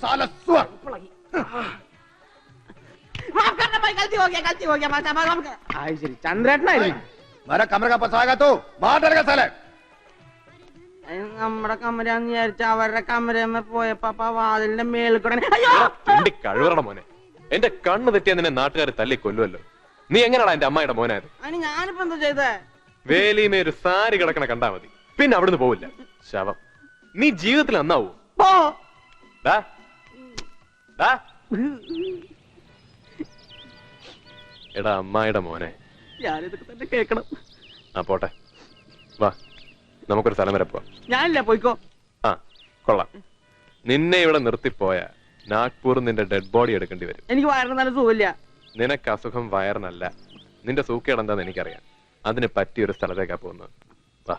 साला सुअर। माफ करना भाई, गलती हो गया माफ कर। आई श्री ചന്ദ്രേട്ടനായിരുന്നു मेरा कमरे का पसाएगा तो बाहर डरेगा साले। നമ്മുടെ കമരാന്ന് വിചാരിച്ച അവരുടെ കമരമ്മ പോയപ്പോ വാതിലിന്റെ മേളിൽ കൂടെ അയ്യോ കഴിവറ മോനെ, എന്റെ കണ്ണ് തെറ്റിയ നിന്നെ നാട്ടുകാർ തല്ലി കൊല്ലുമല്ലോ. നീ എങ്ങനെയാടാ എന്റെ അമ്മായിയുടെ മോനായത്? അതിന് ഞാനിപ്പോ എന്താ ചെയ്തേ? വേലിമേ ഒരു സാരി കിടക്കണ കണ്ടാ മതി, പിന്നെ അവിടുന്ന് പോവില്ല. ശവം. നീ ജീവിതത്തിൽ നന്നാവൂ. പോ. എടാ അമ്മായിയുടെ മോനെ, ഞാനിതൊക്കെ തന്നെ കേക്കണം. ആ പോട്ടെ, വാ നമുക്കൊരു സ്ഥലം വരെ പോവാം. ഞാനില്ല, പോയിക്കോ. ആ കൊള്ളാം. നിന്നെ ഇവിടെ നിർത്തിപ്പോയ നാഗ്പൂർ നിന്റെ ഡെഡ് ബോഡി എടുക്കേണ്ടി വരും. എനിക്ക് വയറിന് നല്ല സുഖമില്ല. നിനക്ക് അസുഖം വയറിനല്ല, നിന്റെ സൂക്കേടെന്താന്ന് എനിക്കറിയാം. അതിന് പറ്റിയൊരു സ്ഥലത്തേക്കാ പോകുന്നത്. വാ.